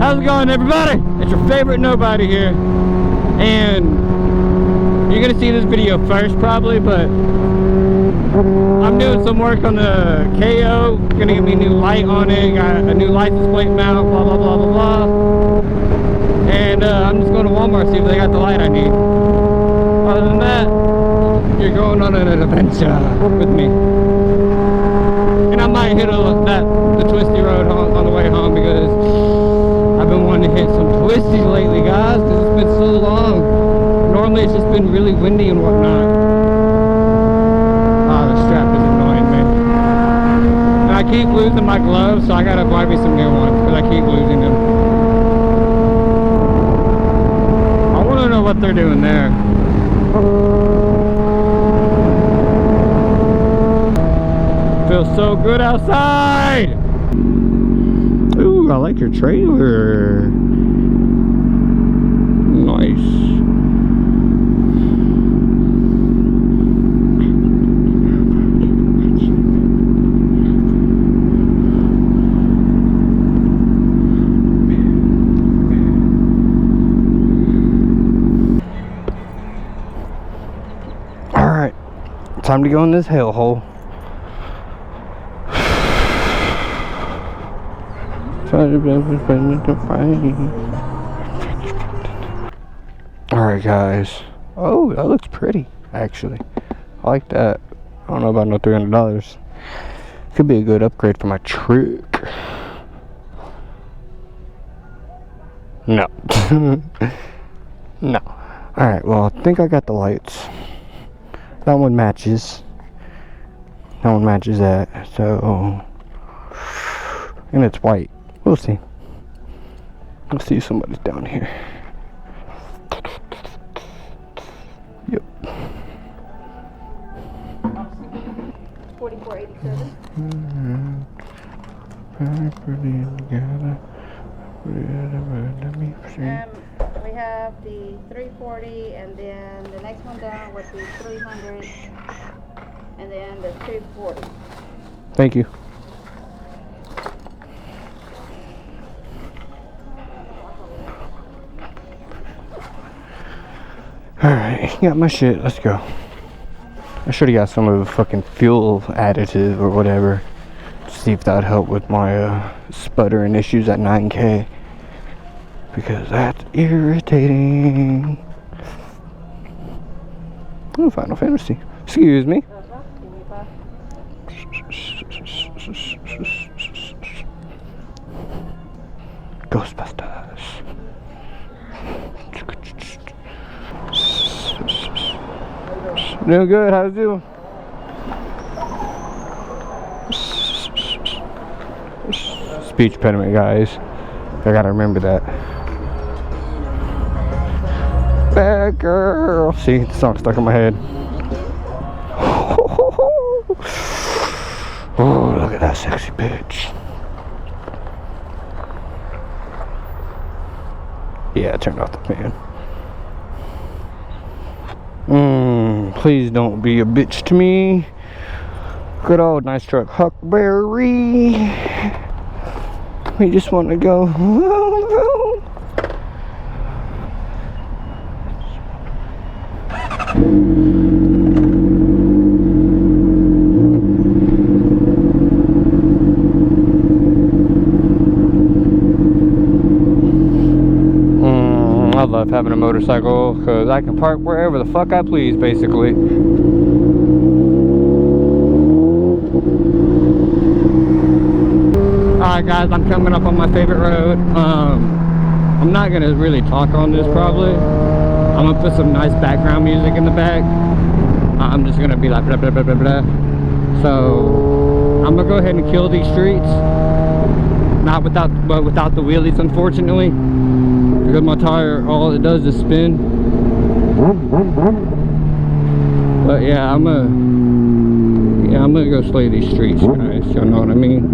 How's it going, everybody? It's your favorite nobody here, and you're gonna see this video first probably, but I'm doing some work on the Kayo. Gonna give me a new light on it, got a new license plate mount, blah blah blah blah blah. And I'm just going to Walmart, see if they got the light I need. Other than that, you're going on an adventure with me. And I might hit the twisty road on the way home, because I've been wanting to hit some twisties lately, guys, because it's been so long. Normally it's just been really windy and whatnot. Ah, the strap is annoying me. And I keep losing my gloves, so I gotta buy me some new ones, because I keep losing them. I wanna know what they're doing there. Feels so good outside. Ooh, I like your trailer. Nice. All right, time to go in this hellhole. Alright, guys. Oh, that looks pretty, actually. I like that. I don't know about no $300. Could be a good upgrade for my truck. No. No. Alright, well, I think I got the lights. That one matches. That one matches that. So, and it's white. We'll see. I'll see somebody's down here. Yep. 4487. We have the 340, and then the next one down would be 300, and then the 240. Thank you. Alright, got my shit, let's go. I should have got some of the fucking fuel additive or whatever. See if that would help with my sputtering issues at 9K. Because that's irritating. Oh, Final Fantasy. Excuse me. Ghostbusters. Doing good, how's it doing? Speech impediment, guys. I gotta remember that. Bad girl. See, the song's stuck in my head. Oh, look at that sexy bitch. Yeah, I turned off the fan. Please don't be a bitch to me. Good old nice truck, Huckberry. We just want to go. I love having a motorcycle because I can park wherever the fuck I please, basically. Alright guys, I'm coming up on my favorite road. I'm not gonna really talk on this probably. I'm gonna put some nice background music in the back. I'm just gonna be like blah blah blah blah blah. So I'm gonna go ahead and kill these streets. But without the wheelies, unfortunately. Because my tire, all it does is spin. But yeah, I'm gonna go slay these streets, guys. Y'all know what I mean?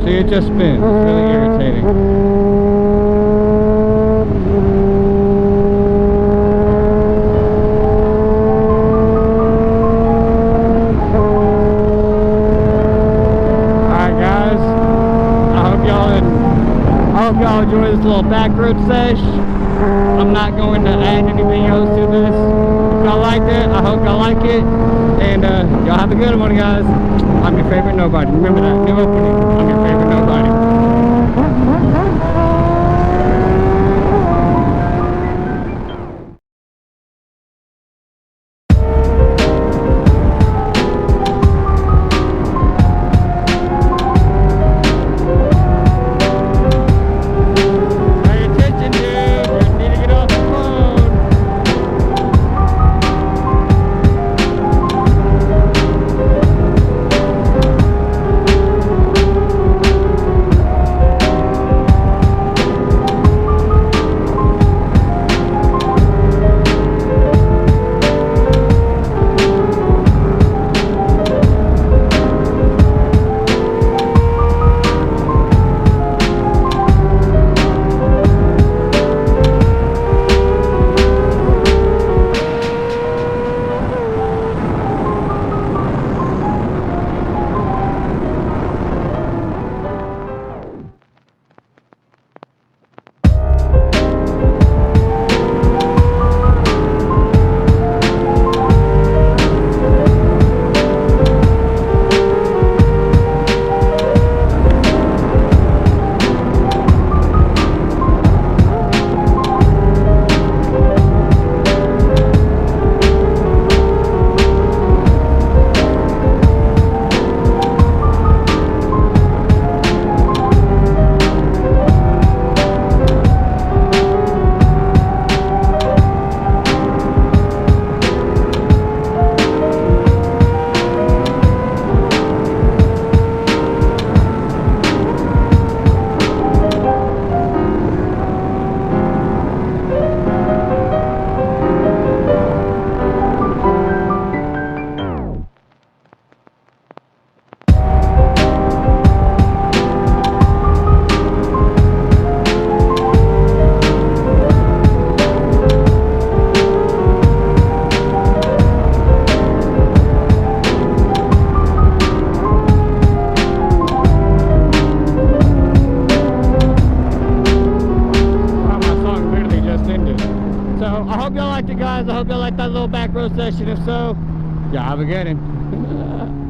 See, it just spins. It's really irritating. sesh. I'm not going to add anything else to this. If y'all liked it, I hope y'all like it. And y'all have a good one, guys. I'm your favorite nobody. Remember that. New opening. I'm your favorite nobody. I hope y'all liked it, guys. I hope y'all liked that little back row session. If so, y'all have a good one.